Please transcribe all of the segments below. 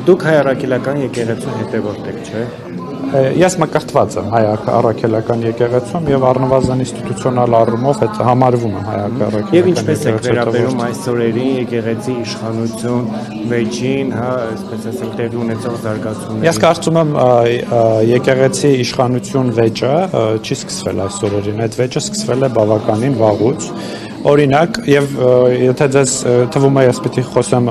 Դուք հայ առաքելական եկեղեցու հետևորդ եք, չէ՞։ Ես մկրտված եմ հայ առաքելական եկեղեցում եւ առնվազն ինստիտուցիոնալ առումով այդ համարվում եմ հայ առաքելական Եվ ինչպես եք վերաբերում այս օրերին եկեղեցի իշխանություն վեճին, հա, այսպես ասել, տեղի ունեցող զարգացումներին։ Ես կարծում եմ եկեղեցի իշխանություն վեճը չի սկսվել այս օրերին, այդ վեճը սկսվել է բավականին վաղուց։ Օրինակ, եւ եթե ձեզ թվում է ես պիտի խոսեմ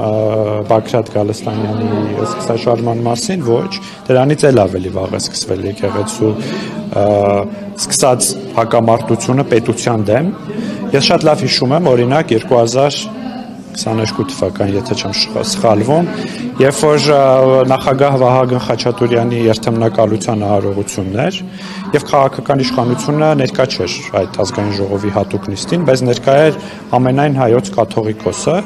Բագրատ Գալստանյանի սկսաշարժման մասին, ոչ, դրանից էլ ավելի վաղ է սկսվել եկեղեցու սկսած հակամարտությունը պետության դեմ։ Ես շատ լավ հիշում եմ, օրինակ 2022 թվական, եթե չեմ սխալվում, երբ որ նախագահ Վահագն Խաչատուրյանի երթմնակալության արարողությունն էր եւ քաղաքական իշխանությունը ներկա չէր այդ ազգային ժողովի հատուկ նիստին, բայց ներկա էր ամենայն հայոց կաթողիկոսը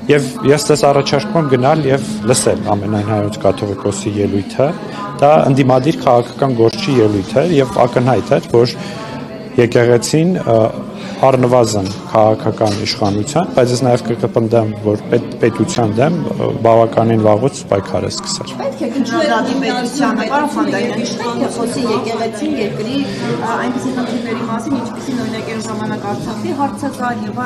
եւ ես դες առաջարկում եմ գնալ եւ լսել ամենայն հայոց կաթողիկոսի ելույթը, դա ընդդիմադիր քաղաքական գործի ելույթ էր եւ ակնհայտ էր, որ եկեղեցին առնվազն քաղաքական իշխանության, բայց ես նաև կպնդեմ, որ պետության դեմ բավականին վաղուց պայքար է սկսել։ Պետք է քննադատի պետությանը, պարոն Խանդայյան, պետք է խոսի եկեղեցին երկրի այնպիսի խնդիրների մասին, ինչպիսին օրինակ այն ժամանակ Արցախի հարցակար եւ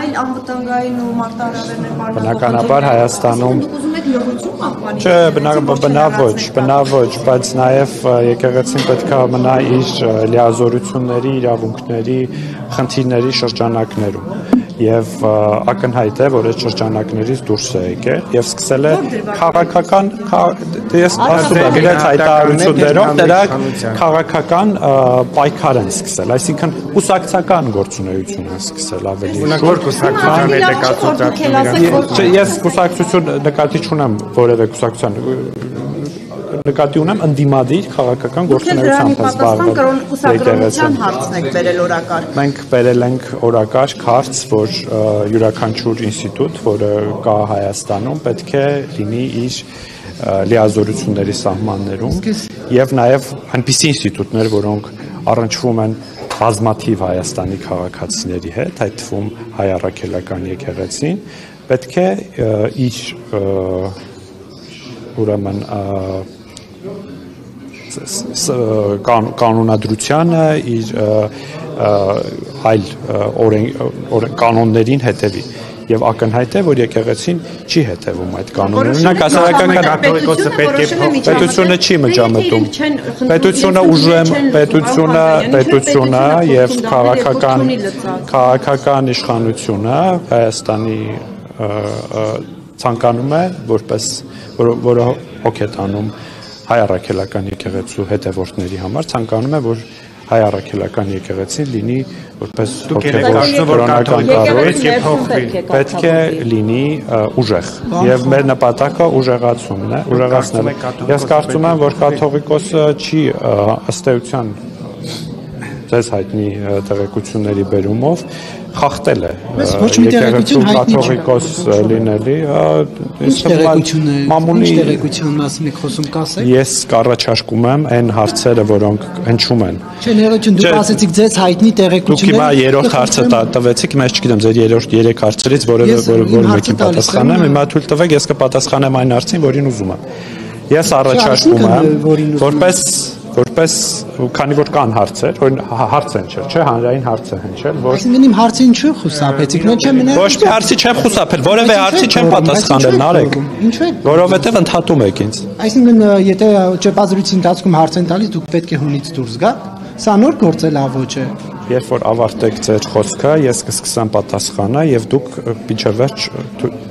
այլ անվտանգային ու մարտահրավերներ մարմնավոր։ Բնականաբար Հայաստանում ուզում եք լողություն պահպանել։ Չէ, բնավ ոչ, բայց նաև եկեղեցին պետք է մնա իր լիազորությունների, իրավունքների, խնդիրների շրջանակներում եւ ակնհայտ է, որ այդ շրջանակներից դուրս է եկել եւ սկսել է քաղաքական ես ասում եմ իրենց հայտարարություններով դրանք քաղաքական պայքար են սկսել, այսինքն կուսակցական գործունեություն են սկսել ավելի Որ կուսակցության հետ է կապված։ Ես կուսակցություն նկատի չունեմ որևէ կուսակցության նկատի ունեմ ընդդիմադիր քաղաքական գործունեությամբ զբաղվել կուսակրոնության հարցն եք բերել օրակարգ։ Մենք բերել ենք օրակարգ հարց, որ յուրաքանչյուր ինստիտուտ, որը կա Հայաստանում, պետք է լինի իր լիազորությունների սահմաններում եւ նաեւ այնպիսի ինստիտուտներ, որոնք առնչվում են բազմաթիվ Հայաստանի քաղաքացիների հետ, այդ թվում հայ առաքելական եկեղեցին, պետք է իր ուրեմն կանոնադրությանը իր այլ կանոններին հետևի եւ ակնհայտ է, որ եկեղեցին չի հետևում այդ կանոններին։ Օրինակ ասարական կաթողիկոսը պետք է պետությունը չի միջամտում։ Պետությունը եւ քաղաքական իշխանությունը Հայաստանի ցանկանում է որպես որը հոգետանում հայ առաքելական եկեղեցու հետևորդների համար ցանկանում է, որ հայ առաքելական եկեղեցին լինի որպես հոգևոր կառույց, պետք է լինի ուժեղ եւ մեր նպատակը ուժեղացումն է, ուժեղացնելը։ Ես կարծում եմ, որ կաթողիկոսը չի ըստ էության ձեզ հայտնի տեղեկությունների բերումով խախտել է եկեղեցու կաթողիկոս լինելի մամուլի տեղեկություն մասին եք խոսում կասեք։ Ես կառաջարկում եմ այն հարցերը, որոնք հնչում են։ Չէ, ներողություն, դուք ասեցիք ձեզ հայտնի տեղեկություններ։ Դուք հիմա երրորդ հարցը տվեցիք, մեզ չգիտեմ, ձեր երրորդ 3 հարցերից որը մեկին պատասխանեմ, հիմա թույլ տվեք, ես կպատասխանեմ այն հարցին, որին ուզում եմ։ Ես առաջարկում եմ, որպես քանի որ կան հարցեր, հարց են չէ, հանրային հարց է հնչել, որ Այսինքն իմ հարցին չի խուսափեցիք, նո չեմ մնա։ Ոչ մի հարցի չեմ խուսափել, որևէ հարցի չեմ պատասխանել, Նարեկ։ Ինչու է։ Որովհետև ընդհատում եք ինձ։ Այսինքն եթե ճեպազրույցի ընթացքում հարց են տալիս, դուք պետք է հունից դուրս գաք։ Սա նոր գործ է լավ ոչ է։ Երբ որ ավարտեք ձեր խոսքը, ես կսկսեմ պատասխանը եւ դուք միջև վերջ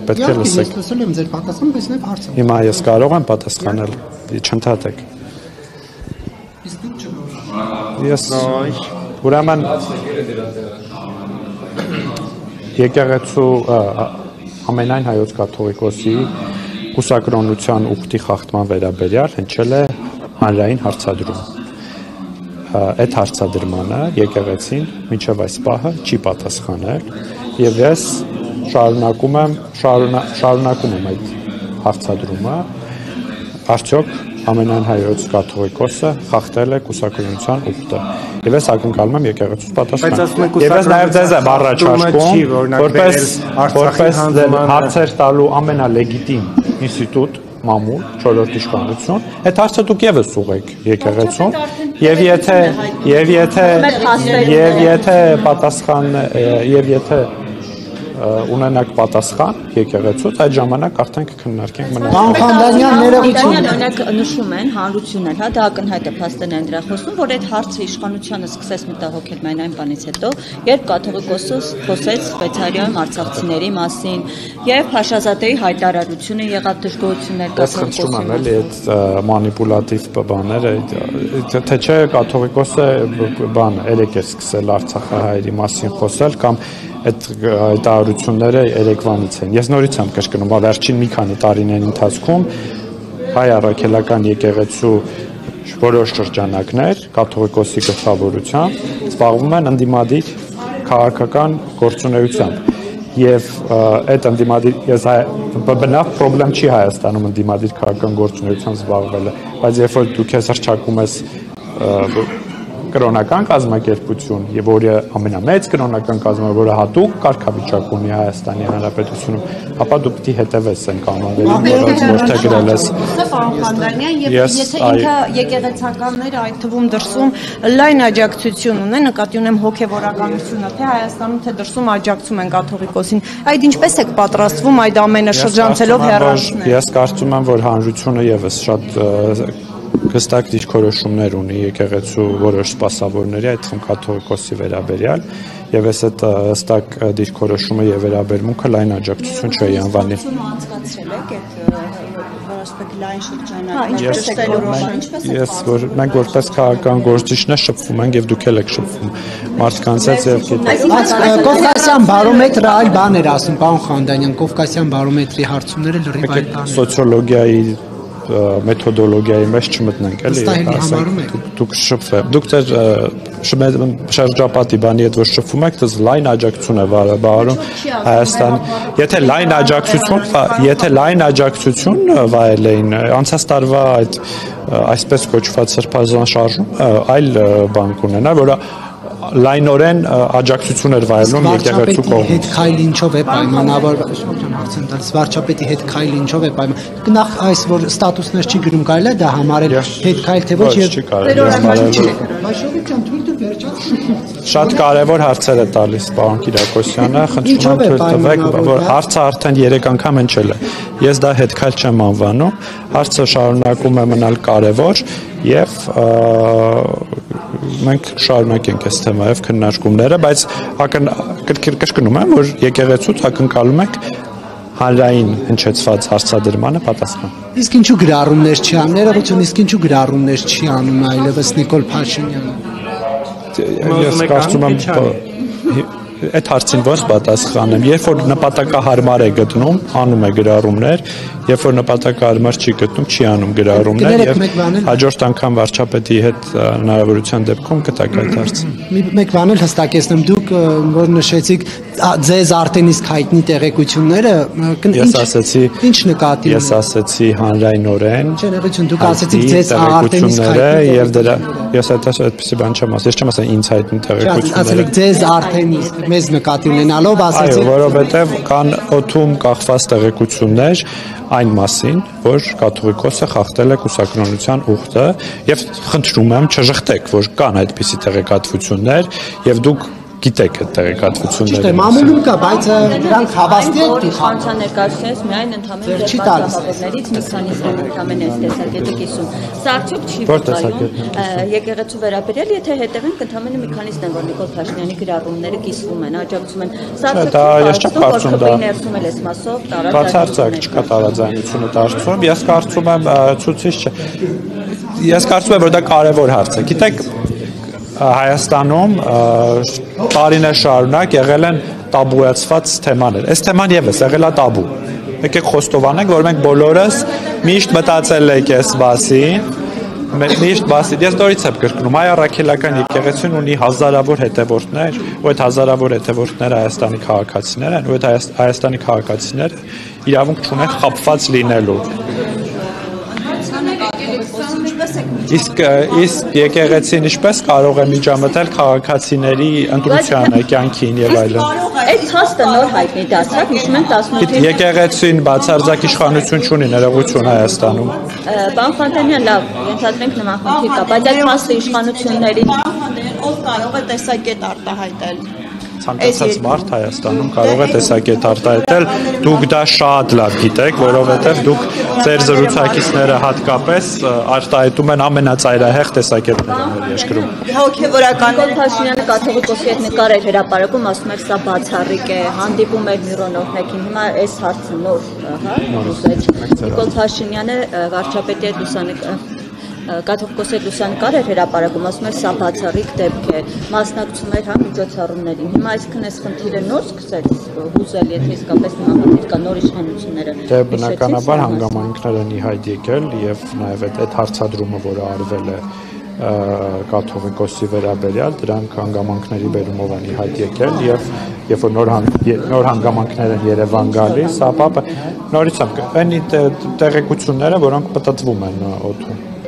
պետք է լսեք։ Ես լսել եմ ձեր պատասխանը, բայց նաև հարցը։ Հիմա ես կարող եմ պատասխանել, չընդհատեք։ Ես ուրեմն եկեղեցու ամենայն հայոց կաթողիկոսի կուսակրոնության ուխտի խախտման վերաբերյալ հնչել է հանրային հարցադրում։ Այդ հարցադրմանը եկեղեցին մինչև այս պահը չի պատասխանել եւ ես շարունակում եմ այդ հարցադրումը արդյոք ամենայն հայոց կաթողիկոսը խախտել է կուսակրոնության ուխտը եւ ես ակնկալում եմ եկեղեցուց պատասխան եւ ես նաեւ ձեզ եմ առաջարկում որպես հարցեր տալու ամենալեգիտիմ ինստիտուտ մամուլ, 4-րդ իշխանություն, այդ հարցը դուք եւս ուղեք եկեղեցուն եւ եթե պատասխան եւ եթե ունենակ պատասխան եկեղեցուց, այդ ժամանակ արդեն կքննարկենք մնացած։ Պարոն Խանդանյան, ներողություն։ Օրինակ նշում են հանրությունն էլ, հա, դա ակնհայտ է փաստորեն դրա խոսում, որ այդ հարցը իշխանությանը սկսեց մտահոգել մայն այն բանից հետո, երբ կաթողիկոսը խոսեց Շվեյցարիայում արցախցիների մասին եւ Փաշազադեի հայտարարությունը եղավ դժգոհություններ կաթողիկոսի։ Եմ էլի այդ մանիպուլատիվ բաները, թե չէ կաթողիկոսը բան երեք է սկսել Արցախահայերի մասին խոսել կամ այդ հայտարարությունները երեկվանից են։ Ես նորից եմ կրկնում, վերջին մի քանի տարիների ընթացքում հայ առաքելական եկեղեցու որոշ շրջանակներ կաթողիկոսի գլխավորությամբ զբաղվում են ընդդիմադիր քաղաքական գործունեությամբ։ Եվ այդ ընդդիմադիր բնավ պրոբլեմ չի Հայաստանում ընդդիմադիր քաղաքական գործունեությամբ զբաղվելը, բայց երբ որ դու քեզ հռչակում ես կրոնական կազմակերպություն եւ որը ամենամեծ կրոնական կազմը, որը հատուկ կարգավիճակ ունի Հայաստանի Հանրապետությունում, ապա դու պետք է հետևես այն կանոններին, որոնց որդեգրել ես։ Պարոն Խանդանյան, եւ եթե ինքը եկեղեցականները այդ թվում դրսում լայն աջակցություն ունեն, նկատի ունեմ հոգեվորականությունը, թե Հայաստանում, թե դրսում աջակցում են կաթողիկոսին, այդ ինչպես եք պատրաստվում այդ ամենը շրջանցելով հեռարձնել։ Ես կարծում եմ, որ հանրությունը եւս շատ հստակ դիրքորոշումներ ունի եկեղեցու որոշ սպասավորների, այդ թվում կաթողիկոսի վերաբերյալ, եւ այս այդ հստակ դիրքորոշումը եւ վերաբերմունքը լայն աջակցություն չէ անվանի։ Անցկացրել եք այդ լայն շրջանակ։ Ես որ մենք որպես քաղաքական գործիչներ շփվում ենք եւ դուք էլ եք շփվում մարդկանցից եւ Կովկասյան բարոմետրը այլ բան էր ասում, պարոն Խանդանյան, Կովկասյան բարոմետրի հարցումները լրիվ այլ բան են։ Սոցիոլոգիայի մեթոդոլոգիայի մեջ չմտնենք, էլի, ասենք դուք շփվեք, դուք ձեր շրջապատի բանի հետ որ շփվում եք, դες լայն աջակցություն է վարում Հայաստան, եթե լայն աջակցություն վայել էին, անցած տարվա այդ այսպես կոչված սրբազան շարժում, այլ բան կունենա, որը լայնորեն աջակցություն էր վայելում եկեղեցու կողմից։ Հետ քայլ ինչով է պայմանավորված, վարչապետի հետ քայլ ինչով է պայման։ Նախ այս որ ստատուսներ չի գրում, կարելի է դա համարել հետ քայլ թե ոչ եւ Շատ կարևոր հարցեր է տալիս պարոն Կիրակոսյանը, խնդրում եմ թույլ տվեք, որ հարցը արդեն 3 անգամ հնչել է։ Ես դա հետ քայլ չեմ անվանում, հարցը շարունակում է մնալ կարևոր եւ մենք շարունակենք այս թեմայով քննարկումները, բայց կրկնում եմ, որ եկեղեցուց ակնկալում ենք հանրային հնչեցված հարցադրմանը պատասխան։ Իսկ ինչու գրառումներ չի անում, ներողություն, իսկ ինչու գրառումներ չի անում այլևս Նիկոլ Փաշինյանը։ Ես կարծում եմ այդ հարցին ոնց պատասխանեմ, երբ որ նպատակահարմար է գտնում, անում է գրառումներ, երբ որ նպատակահարմար չի գտնում, չի անում գրառումներ եւ հաջորդ անգամ վարչապետի հետ հնարավորության դեպքում կտակ այդ հարցը։ Մեկ բան էլ հստակեցնեմ, դուք որ նշեցիք ձեզ արդեն իսկ հայտնի տեղեկությունները, ինչ նկատի ունեք։ Ես ասեցի հանրայնորեն։ Չէ, ներողություն, դուք ասեցիք ձեզ արդեն իսկ հայտնի եւ դրա ես այդպեսի բան չեմ ասել, ես չեմ ասել ինձ հայտնի տեղեկությունները։ Ասեցիք ձեզ արդեն իսկ մեզ նկատի ունենալով ասեցիք։ Այո, որովհետեւ կան օդում կախված տեղեկություններ այն մասին, որ կաթողիկոսը խախտել է կուսակրոնության ուխտը եւ խնդրում եմ չժխտեք, որ կան այդպիսի տեղեկատվություններ եւ դուք գիտեք այդ տեղեկատվությունները։ Ճիշտ է, մամուլում կա, բայց դրանք հավաստի եք դուք։ Իշխանության ներկայացնես միայն ընդհանրապես դեպքերից մի քանիսն են ընդհանրապես այս տեսակետը կիսում։ Սա արդյոք չի վկայում եկեղեցու վերաբերյալ, եթե հետևենք ընդհանրապես մի քանիսն են, որ Նիկոլ Փաշինյանի գրառումները կիսվում են, աջակցում են։ Սա արդյոք ներսում էլ էս մասով տարածակ չկա տարաձայնությունը դարձում։ Ես կարծում եմ ցուցիչ չէ։ Ես կարծում եմ, որ դա կարևոր հարց է։ Գիտեք, Հայաստանում տարիներ շարունակ եղել են տաբուացված թեմաներ։ Այս թեման եւս եղել է տաբու։ Եկեք խոստովանենք, որ մենք բոլորս միշտ մտածել ենք այս մասին, միշտ բասի։ Ես նորից եմ կրկնում, հայ առաքելական եկեղեցին ունի հազարավոր հետևորդներ, ու այդ հազարավոր հետևորդները Հայաստանի քաղաքացիներ են, ու այդ Հայաստանի քաղաքացիները իրավունք չունեն խաբված լինելու։ Իսկ եկեղեցին ինչպես կարող է միջամտել քաղաքացիների ընտրությանը, կյանքին եւ այլն։ Այդ փաստը նոր հայտնի դարձավ, հիշում եմ 18-ին Եկեղեցին բացարձակ իշխանություն չունի, ներողություն Հայաստանում։ Պարոն Ֆանտանյան, լավ, ենթադրենք նման խնդիր կա, բայց այդ փաստը իշխանությունների ով կարող է տեսակետ արտահայտել։ Ցանկացած մարդ Հայաստանում կարող է տեսակետ արտահայտել, դուք դա շատ լավ գիտեք, որովհետև դուք ձեր զրուցակիցները հատկապես արտահայտում են ամենածայրահեղ տեսակետները մեր երկրում։ Հոգևորական Փաշինյանը կաթողիկոսի հետ նկար էր հրապարակում, ասում էր սա բացառիկ է, հանդիպում էր Միրոնովնեքին, հիմա այս հարցը նոր, Նիկոլ Փաշինյանը վարչապետի հետ կաթողիկոսի հետ լուսանկար էր հրապարակում, ասում էր սա բացառիկ դեպք է, մասնակցում էր միջոցառումներին։ Հիմա այսքան այս խնդիրը նոր սկսեց հուզել, եթե իսկապես նման խնդիր կա նոր իշխանությունները։ Դե բնականաբար հանգամանքներ են ի հայտ եկել եւ նաեւ այդ հարցադրումը, որը արվել է կաթողիկոսի վերաբերյալ, դրանք հանգամանքների բերումով են ի հայտ եկել եւ երբ որ նոր հանգամանքներ են Երևան գալիս, ապա նորից այն տեղեկությունները, որոնք պատտվում են օդում։